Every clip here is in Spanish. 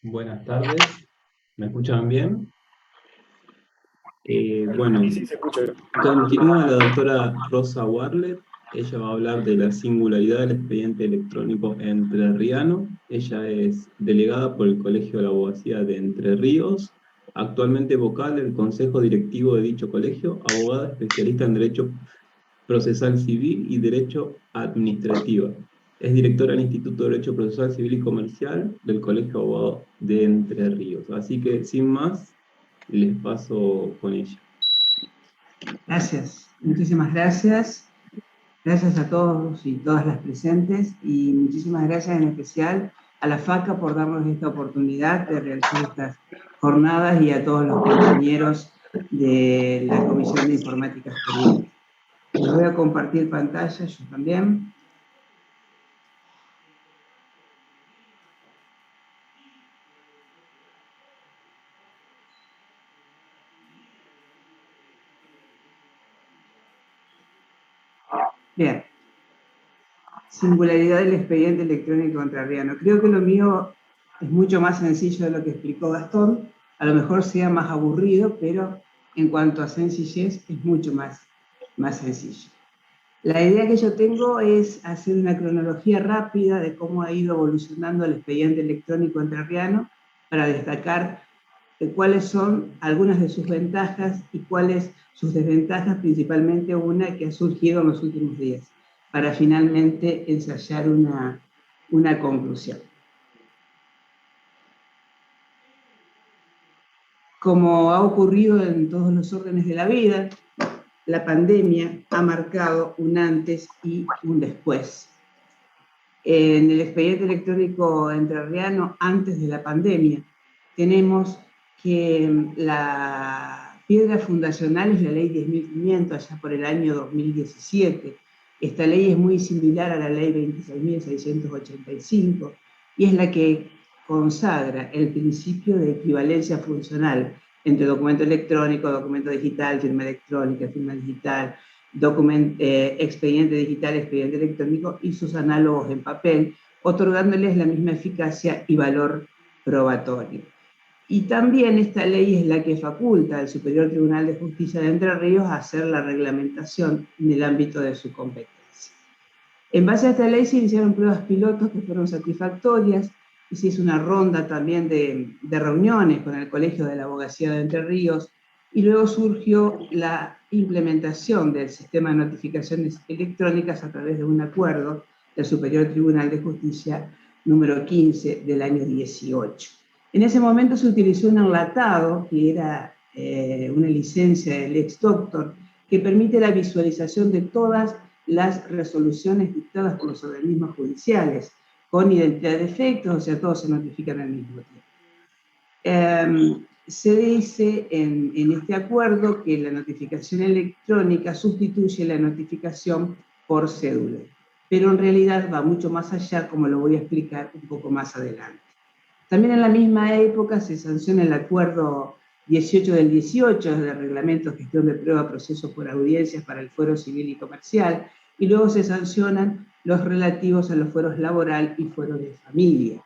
Buenas tardes, ¿me escuchan bien? Y Bueno, sí, se escucha. continúa la doctora Rosa Warlet. Ella va a hablar de la singularidad del expediente electrónico entrerriano. Ella es delegada por el Colegio de la Abogacía de Entre Ríos, actualmente vocal del Consejo Directivo de dicho colegio, abogada especialista en Derecho Procesal Civil y Derecho Administrativa. Es directora del Instituto de Derecho Procesal Civil y Comercial del Colegio de Abogados de Entre Ríos. Así que, sin más, les paso con ella. Gracias, muchísimas gracias. Gracias a todos y todas las presentes y muchísimas gracias en especial a la FACA por darnos esta oportunidad de realizar estas jornadas y a todos los compañeros de la Comisión de Informática Jurídica. Les voy a compartir pantalla, yo también. Bien. Singularidad del expediente electrónico entrerriano. Creo que lo mío es mucho más sencillo de lo que explicó Gastón. A lo mejor sea más aburrido, pero en cuanto a sencillez es mucho más sencillo. La idea que yo tengo es hacer una cronología rápida de cómo ha ido evolucionando el expediente electrónico entrerriano para destacar cuáles son algunas de sus ventajas y cuáles sus desventajas, principalmente una que ha surgido en los últimos días, para finalmente ensayar una conclusión. Como ha ocurrido en todos los órdenes de la vida, la pandemia ha marcado un antes y un después. En el expediente electrónico entrerriano, antes de la pandemia, tenemos que la piedra fundacional es la ley 10.500, allá por el año 2017. Esta ley es muy similar a la ley 26.685 y es la que consagra el principio de equivalencia funcional entre documento electrónico, documento digital, firma electrónica, firma digital, expediente digital, expediente electrónico y sus análogos en papel, otorgándoles la misma eficacia y valor probatorio. Y también esta ley es la que faculta al Superior Tribunal de Justicia de Entre Ríos a hacer la reglamentación en el ámbito de su competencia. En base a esta ley se iniciaron pruebas pilotos que fueron satisfactorias y se hizo una ronda también de reuniones con el Colegio de la Abogacía de Entre Ríos y luego surgió la implementación del sistema de notificaciones electrónicas a través de un acuerdo del Superior Tribunal de Justicia número 15 del año 18. En ese momento se utilizó un enlatado que era una licencia del ex doctor que permite la visualización de todas las resoluciones dictadas por los organismos judiciales con identidad de efectos, o sea, todos se notifican al mismo tiempo. Se dice en este acuerdo que la notificación electrónica sustituye la notificación por cédula, pero en realidad va mucho más allá, como lo voy a explicar un poco más adelante. También en la misma época se sanciona el acuerdo 18 del 18 del Reglamento de Gestión de Prueba, Proceso por Audiencias para el Fuero Civil y Comercial, y luego se sancionan los relativos a los fueros laboral y fueros de familia.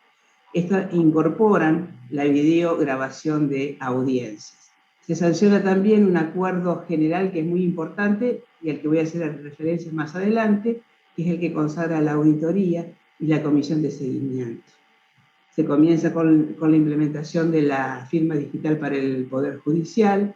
Estas incorporan la videograbación de audiencias. Se sanciona también un acuerdo general que es muy importante y al que voy a hacer referencias más adelante, que es el que consagra la auditoría y la comisión de seguimiento. Se comienza con la implementación de la firma digital para el Poder Judicial,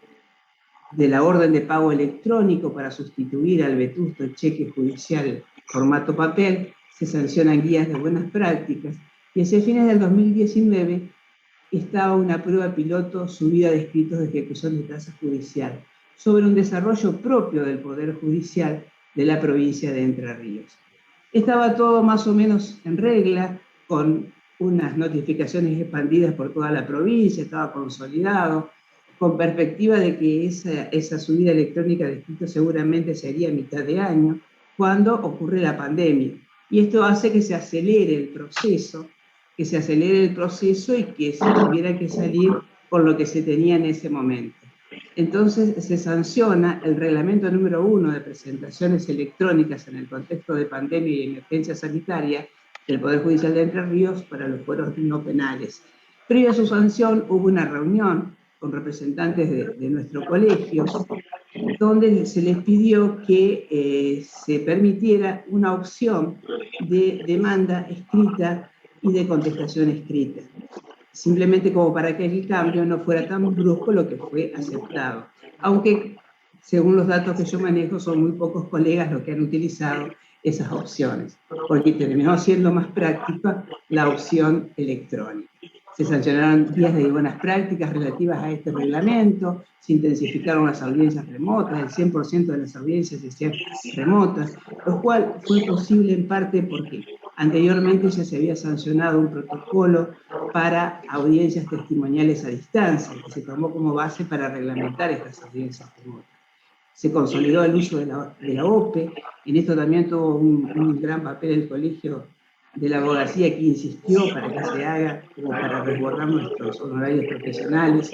de la orden de pago electrónico para sustituir al vetusto cheque judicial formato papel, se sancionan guías de buenas prácticas y hacia fines del 2019 estaba una prueba piloto subida de escritos de ejecución de tasa judicial sobre un desarrollo propio del Poder Judicial de la provincia de Entre Ríos. Estaba todo más o menos en regla, con unas notificaciones expandidas por toda la provincia, estaba consolidado, con perspectiva de que esa subida electrónica de escritos seguramente sería a mitad de año, cuando ocurre la pandemia. Y esto hace que se acelere el proceso y que se tuviera que salir con lo que se tenía en ese momento. Entonces se sanciona el reglamento número 1 de presentaciones electrónicas en el contexto de pandemia y emergencia sanitaria del Poder Judicial de Entre Ríos para los fueros no penales. Previo a su sanción hubo una reunión con representantes de nuestro colegio, donde se les pidió que se permitiera una opción de demanda escrita y de contestación escrita, simplemente como para que el cambio no fuera tan brusco, lo que fue aceptado. Aunque, según los datos que yo manejo, son muy pocos colegas los que han utilizado esas opciones, porque terminó siendo más práctica la opción electrónica. Se sancionaron días de buenas prácticas relativas a este reglamento, se intensificaron las audiencias remotas, el 100% de las audiencias se hacían remotas, lo cual fue posible en parte porque anteriormente ya se había sancionado un protocolo para audiencias testimoniales a distancia, que se tomó como base para reglamentar estas audiencias remotas. Se consolidó el uso de la OPE, en esto también tuvo un gran papel el Colegio de la Abogacía, que insistió para que se haga como para resguardar nuestros honorarios profesionales.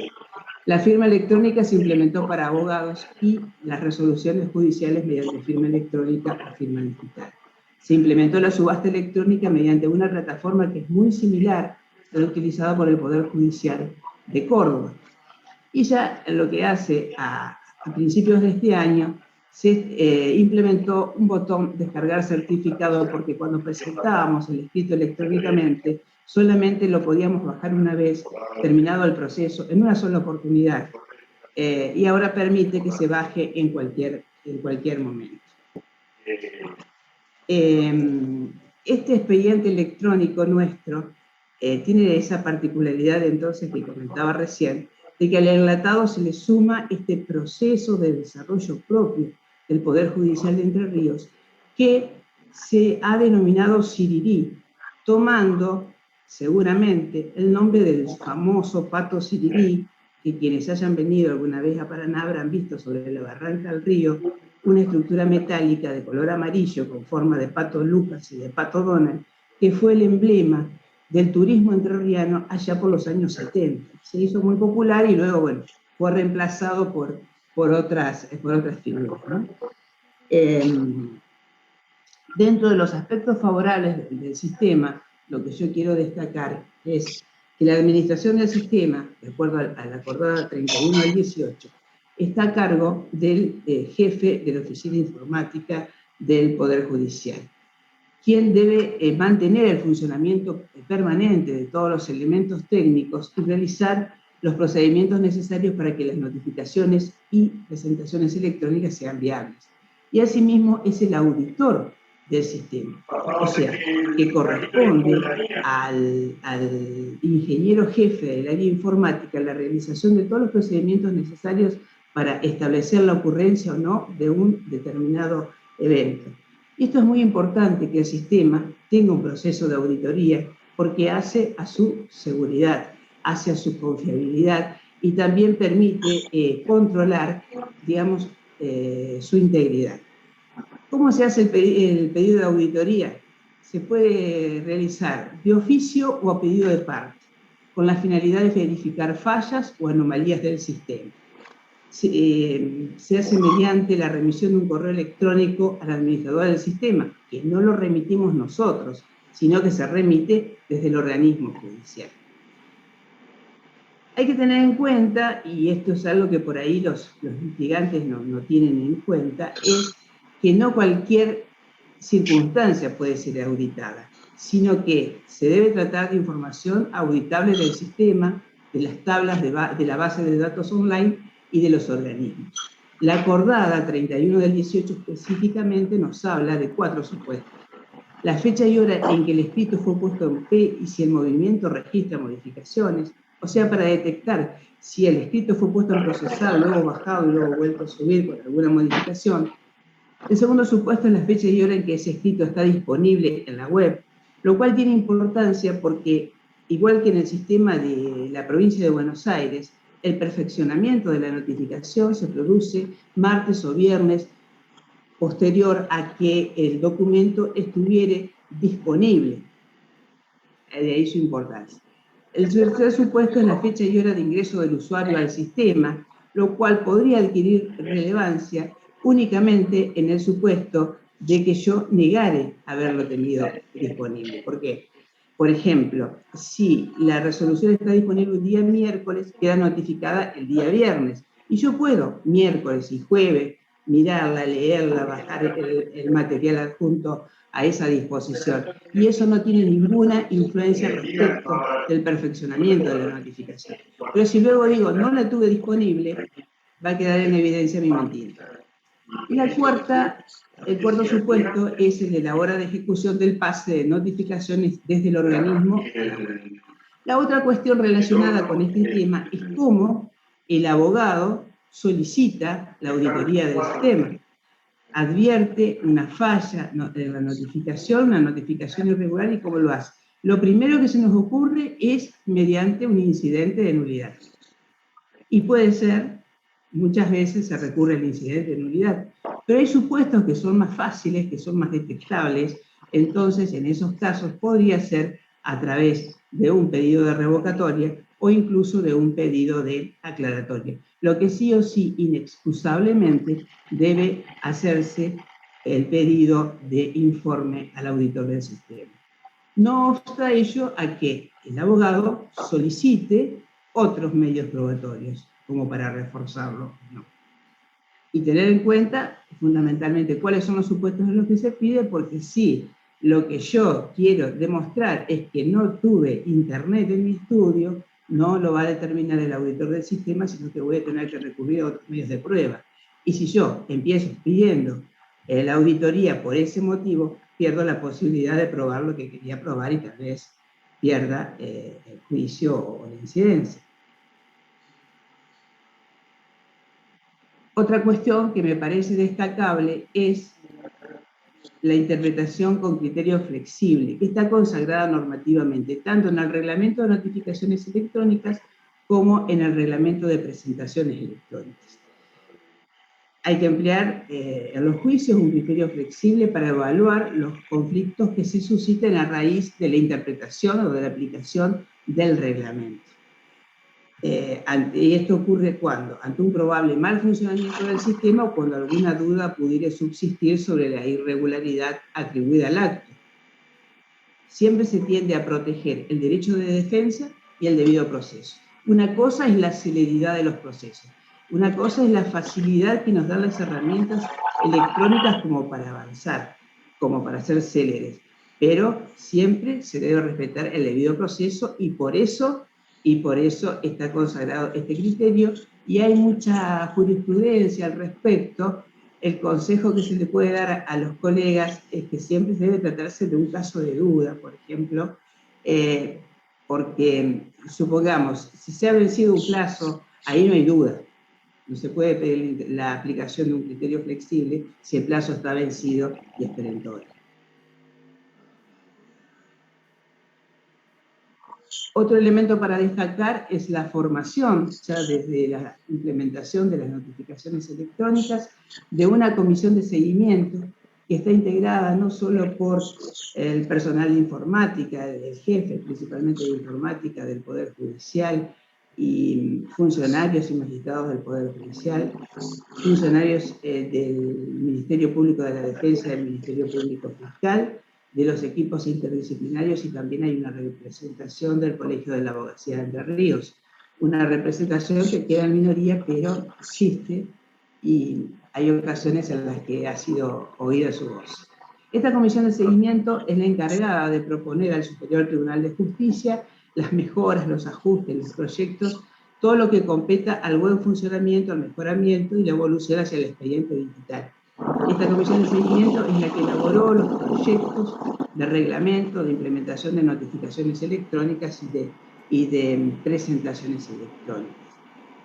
La firma electrónica se implementó para abogados y las resoluciones judiciales mediante firma electrónica o firma digital. Se implementó la subasta electrónica mediante una plataforma que es muy similar a la utilizada por el Poder Judicial de Córdoba. Y ya lo que hace a principios de este año, se implementó un botón descargar certificado, porque cuando presentábamos el escrito electrónicamente, solamente lo podíamos bajar una vez terminado el proceso, en una sola oportunidad. Y ahora permite que se baje en cualquier momento. Este expediente electrónico nuestro tiene esa particularidad, entonces, que comentaba recién, de que al enlatado se le suma este proceso de desarrollo propio del Poder Judicial de Entre Ríos, que se ha denominado Sirirí, tomando seguramente el nombre del famoso pato Sirirí, que quienes hayan venido alguna vez a Paraná habrán visto sobre la barranca del río una estructura metálica de color amarillo con forma de pato Lucas y de pato Donald, que fue el emblema del turismo entrerriano allá por los años 70. Se hizo muy popular y luego, bueno, fue reemplazado por otras figuras, ¿no? Dentro de los aspectos favorables del sistema, lo que yo quiero destacar es que la administración del sistema, de acuerdo a la acordada 31 al 18, está a cargo del jefe de la Oficina Informática del Poder Judicial, quien debe mantener el funcionamiento permanente de todos los elementos técnicos y realizar los procedimientos necesarios para que las notificaciones y presentaciones electrónicas sean viables. Y asimismo es el auditor del sistema, o sea, que corresponde al ingeniero jefe del área informática la realización de todos los procedimientos necesarios para establecer la ocurrencia o no de un determinado evento. Y esto es muy importante, que el sistema tenga un proceso de auditoría, porque hace a su seguridad, hace a su confiabilidad y también permite controlar, digamos, su integridad. ¿Cómo se hace el pedido de auditoría? Se puede realizar de oficio o a pedido de parte, con la finalidad de verificar fallas o anomalías del sistema. Se hace mediante la remisión de un correo electrónico al administrador del sistema, que no lo remitimos nosotros, sino que se remite desde el organismo judicial. Hay que tener en cuenta, y esto es algo que por ahí los litigantes no tienen en cuenta, es que no cualquier circunstancia puede ser auditada, sino que se debe tratar de información auditable del sistema, de las tablas de la base de datos online y de los organismos. La acordada 31 del 18 específicamente nos habla de 4 supuestos: la fecha y hora en que el escrito fue puesto en P y si el movimiento registra modificaciones, o sea, para detectar si el escrito fue puesto en procesar, luego bajado y luego vuelto a subir con alguna modificación. El segundo supuesto es la fecha y hora en que ese escrito está disponible en la web, lo cual tiene importancia porque, igual que en el sistema de la provincia de Buenos Aires, el perfeccionamiento de la notificación se produce martes o viernes posterior a que el documento estuviera disponible. De ahí su importancia. El tercer supuesto es la fecha y hora de ingreso del usuario al sistema, lo cual podría adquirir relevancia únicamente en el supuesto de que yo negare haberlo tenido disponible. ¿Por qué? Por ejemplo, si la resolución está disponible un día miércoles, queda notificada el día viernes. Y yo puedo, miércoles y jueves, mirarla, leerla, bajar el material adjunto a esa disposición. Y eso no tiene ninguna influencia respecto del perfeccionamiento de la notificación. Pero si luego digo, no la tuve disponible, va a quedar en evidencia mi mentira. Y el cuarto supuesto es el de la hora de ejecución del pase de notificaciones desde el organismo a la web. La otra cuestión relacionada con este tema es cómo el abogado solicita la auditoría del sistema. Advierte una falla en la notificación, una notificación irregular, y cómo lo hace. Lo primero que se nos ocurre es mediante un incidente de nulidad. Y puede ser, muchas veces se recurre al incidente de nulidad, pero hay supuestos que son más fáciles, que son más detectables. Entonces, en esos casos podría ser a través de un pedido de revocatoria o incluso de un pedido de aclaratoria. Lo que sí o sí, inexcusablemente, debe hacerse el pedido de informe al auditor del sistema. No obsta ello a que el abogado solicite otros medios probatorios, como para reforzarlo, no. Y tener en cuenta, fundamentalmente, cuáles son los supuestos en los que se pide, porque si lo que yo quiero demostrar es que no tuve internet en mi estudio, no lo va a determinar el auditor del sistema, sino que voy a tener que recurrir a otros medios de prueba. Y si yo empiezo pidiendo la auditoría por ese motivo, pierdo la posibilidad de probar lo que quería probar y tal vez pierda el juicio o la incidencia. Otra cuestión que me parece destacable es la interpretación con criterio flexible, que está consagrada normativamente, tanto en el Reglamento de Notificaciones Electrónicas como en el Reglamento de Presentaciones Electrónicas. Hay que emplear en los juicios un criterio flexible para evaluar los conflictos que se susciten a raíz de la interpretación o de la aplicación del reglamento. Y esto ocurre cuando, ante un probable mal funcionamiento del sistema o cuando alguna duda pudiera subsistir sobre la irregularidad atribuida al acto. Siempre se tiende a proteger el derecho de defensa y el debido proceso. Una cosa es la celeridad de los procesos. Una cosa es la facilidad que nos dan las herramientas electrónicas como para avanzar, como para ser céleres. Pero siempre se debe respetar el debido proceso y por eso está consagrado este criterio y hay mucha jurisprudencia al respecto. El consejo que se le puede dar a los colegas es que siempre debe tratarse de un caso de duda, por ejemplo, porque supongamos, si se ha vencido un plazo, ahí no hay duda. No se puede pedir la aplicación de un criterio flexible si el plazo está vencido y es perentorio. Otro elemento para destacar es la formación, ya desde la implementación de las notificaciones electrónicas, de una comisión de seguimiento que está integrada no solo por el personal de informática, el jefe principalmente de informática del Poder Judicial, y funcionarios y magistrados del Poder Judicial, funcionarios del Ministerio Público de la Defensa, del Ministerio Público Fiscal, de los equipos interdisciplinarios, y también hay una representación del Colegio de la Abogacía de Entre Ríos. Una representación que queda en minoría, pero existe y hay ocasiones en las que ha sido oída su voz. Esta comisión de seguimiento es la encargada de proponer al Superior Tribunal de Justicia las mejoras, los ajustes, los proyectos, todo lo que competa al buen funcionamiento, al mejoramiento y la evolución hacia el expediente digital. Esta comisión de seguimiento es la que elaboró los proyectos de reglamento, de implementación de notificaciones electrónicas y de presentaciones electrónicas.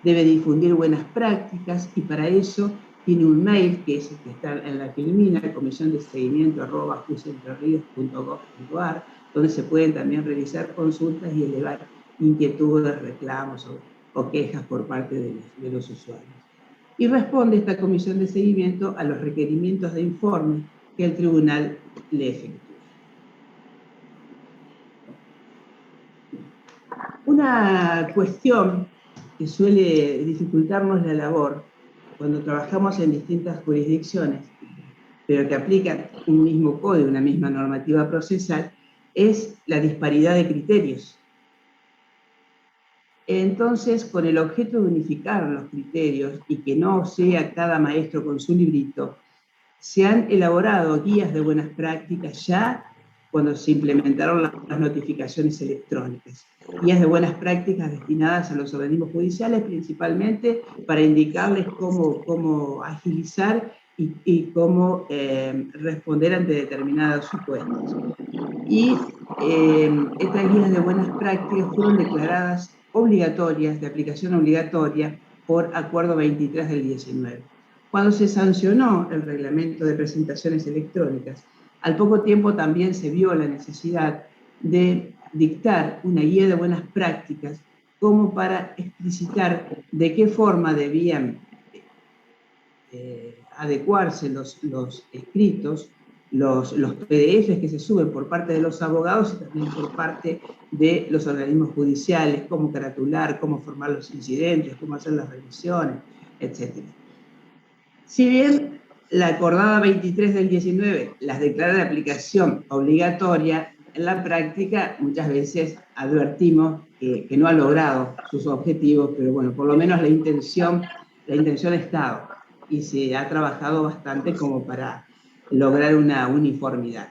Debe difundir buenas prácticas y para eso tiene un mail que es el que está en la filmina, comisiondeseguimiento@jusentrerrios.gov.ar, donde se pueden también realizar consultas y elevar inquietudes, reclamos o quejas por parte de los usuarios. Y responde esta comisión de seguimiento a los requerimientos de informe que el tribunal le efectúa. Una cuestión que suele dificultarnos la labor cuando trabajamos en distintas jurisdicciones, pero que aplican un mismo código, una misma normativa procesal, es la disparidad de criterios. Entonces, con el objeto de unificar los criterios y que no sea cada maestro con su librito, se han elaborado guías de buenas prácticas ya cuando se implementaron las notificaciones electrónicas. Guías de buenas prácticas destinadas a los organismos judiciales, principalmente para indicarles cómo agilizar y cómo responder ante determinados supuestos. Y estas guías de buenas prácticas fueron declaradas obligatorias, de aplicación obligatoria, por Acuerdo 23 del 19. Cuando se sancionó el reglamento de presentaciones electrónicas, al poco tiempo también se vio la necesidad de dictar una guía de buenas prácticas como para explicitar de qué forma debían adecuarse los escritos, los PDFs que se suben por parte de los abogados y también por parte de los organismos judiciales, cómo caratular, cómo formar los incidentes, cómo hacer las revisiones, etc. Si bien la acordada 23 del 19 las declara de aplicación obligatoria, en la práctica muchas veces advertimos que no ha logrado sus objetivos, pero bueno, por lo menos la intención ha estado y se ha trabajado bastante como para lograr una uniformidad.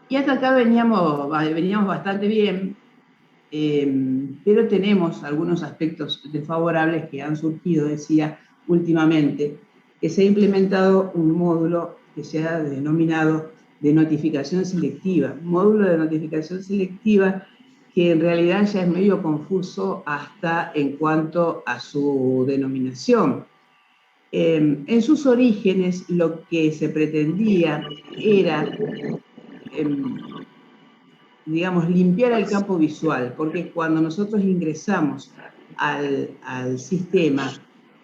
Y hasta acá veníamos bastante bien, pero tenemos algunos aspectos desfavorables que han surgido, decía, últimamente, que se ha implementado un módulo que se ha denominado de notificación selectiva, módulo de notificación selectiva que en realidad ya es medio confuso hasta en cuanto a su denominación. En sus orígenes lo que se pretendía era, digamos, limpiar el campo visual, porque cuando nosotros ingresamos al sistema,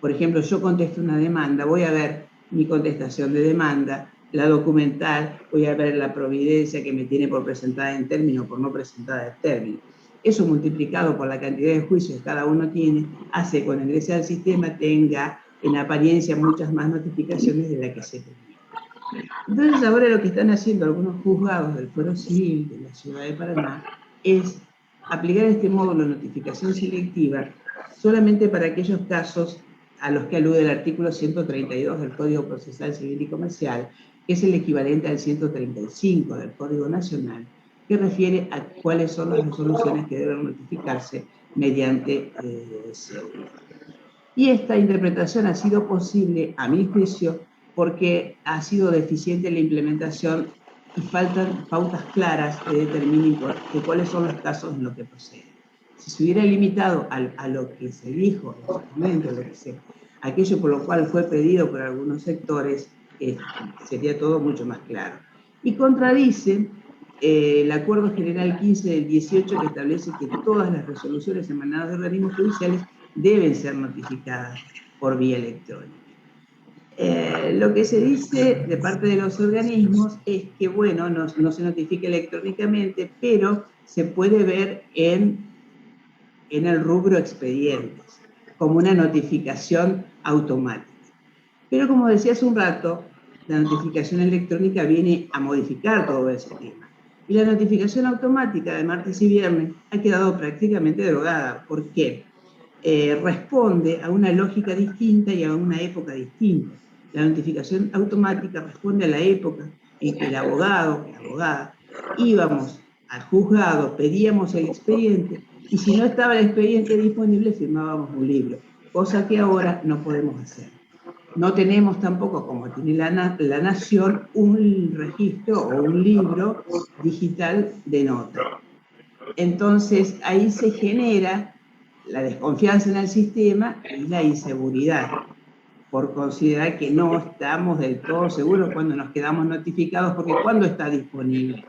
por ejemplo, yo contesto una demanda, voy a ver mi contestación de demanda, la documental, voy a ver la providencia que me tiene por presentada en término o por no presentada en término. Eso multiplicado por la cantidad de juicios que cada uno tiene, hace que cuando ingrese al sistema tenga en apariencia muchas más notificaciones de las que se tenía. Entonces ahora lo que están haciendo algunos juzgados del Fuero Civil de la Ciudad de Paraná es aplicar este módulo de notificación selectiva solamente para aquellos casos a los que alude el artículo 132 del Código Procesal Civil y Comercial, que es el equivalente al 135 del Código Nacional, que refiere a cuáles son las resoluciones que deben notificarse mediante cédula. Y esta interpretación ha sido posible, a mi juicio, porque ha sido deficiente la implementación y faltan pautas claras que determinen cuáles son los casos en los que procede. Si se hubiera limitado a lo que se dijo en su momento, aquello por lo cual fue pedido por algunos sectores, sería todo mucho más claro. Y contradice el Acuerdo General 15 del 18 que establece que todas las resoluciones emanadas de organismos judiciales deben ser notificadas por vía electrónica. Lo que se dice de parte de los organismos es que, bueno, no se notifica electrónicamente, pero se puede ver en el rubro expedientes, como una notificación automática. Pero como decía hace un rato, la notificación electrónica viene a modificar todo ese tema. Y la notificación automática de martes y viernes ha quedado prácticamente derogada. ¿Por qué? Responde a una lógica distinta y a una época distinta. La notificación automática responde a la época en que el abogado, la abogada, íbamos al juzgado, pedíamos el expediente y si no estaba el expediente disponible firmábamos un libro, cosa que ahora no podemos hacer. No tenemos tampoco, como tiene la Nación, un registro o un libro digital de nota. Entonces ahí se genera la desconfianza en el sistema y la inseguridad, por considerar que no estamos del todo seguros cuando nos quedamos notificados, porque ¿cuándo está disponible?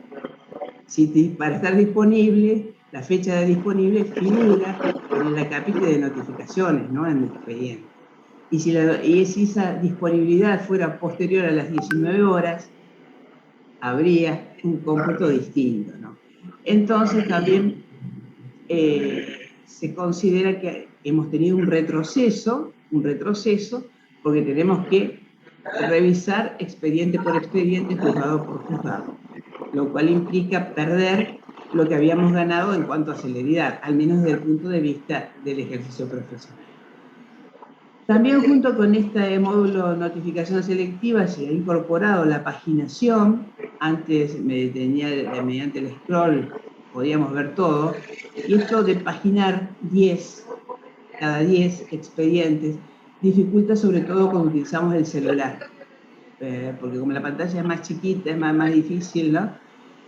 Para estar disponible, la fecha de disponible figura en el acápite de notificaciones, ¿no? En el expediente. Y si esa disponibilidad fuera posterior a las 19 horas, habría un cómputo distinto, ¿no? Entonces también se considera que hemos tenido un retroceso, porque tenemos que revisar expediente por expediente, juzgado por juzgado, lo cual implica perder lo que habíamos ganado en cuanto a celeridad, al menos desde el punto de vista del ejercicio profesional. También junto con este módulo de notificación selectiva se ha incorporado la paginación. Antes me detenía mediante el scroll, podíamos ver todo, y esto de paginar cada 10 expedientes dificulta sobre todo cuando utilizamos el celular, porque como la pantalla es más chiquita, es más difícil, ¿no?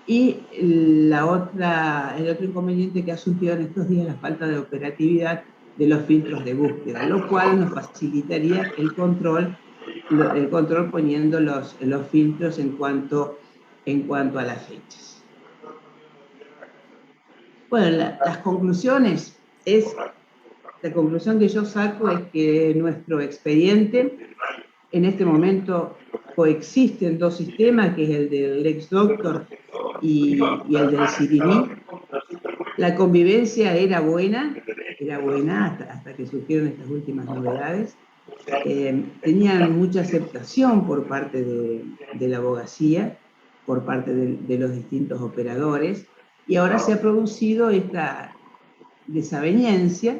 Y el otro inconveniente que ha surgido en estos días es la falta de operatividad de los filtros de búsqueda, lo cual nos facilitaría el control poniendo los filtros en cuanto a las fechas. Bueno, las conclusiones la conclusión que yo saco es que nuestro expediente, en este momento coexisten dos sistemas, que es el del LexDoctor y el del CDB. La convivencia era buena hasta que surgieron estas últimas novedades. Tenían mucha aceptación por parte de la abogacía, por parte de los distintos operadores, y ahora se ha producido esta desaveniencia,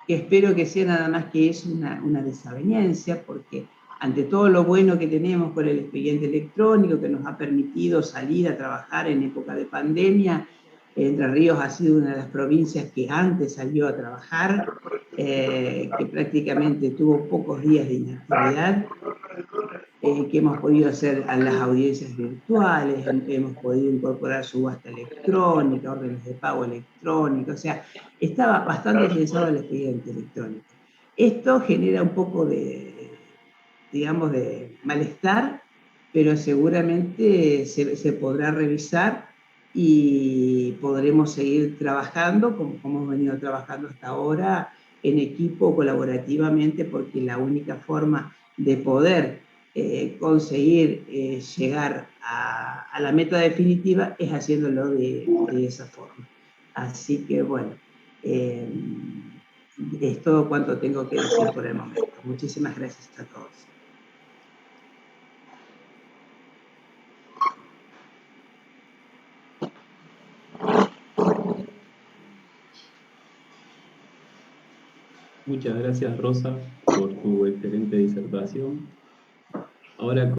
que espero que sea nada más que es una desaveniencia, porque ante todo lo bueno que tenemos con el expediente electrónico, que nos ha permitido salir a trabajar en época de pandemia, Entre Ríos ha sido una de las provincias que antes salió a trabajar, que prácticamente tuvo pocos días de inactividad, que hemos podido hacer a las audiencias virtuales, hemos podido incorporar subasta electrónica, órdenes de pago electrónicos, o sea, estaba bastante afianzado el expediente electrónico. Esto genera un poco digamos, de malestar, pero seguramente se podrá revisar y podremos seguir trabajando como hemos venido trabajando hasta ahora, en equipo, colaborativamente, porque la única forma de poder conseguir llegar a la meta definitiva es haciéndolo de esa forma. Así que bueno, es todo cuanto tengo que decir por el momento. Muchísimas gracias a todos. Muchas gracias, Rosa, por tu excelente disertación. Ahora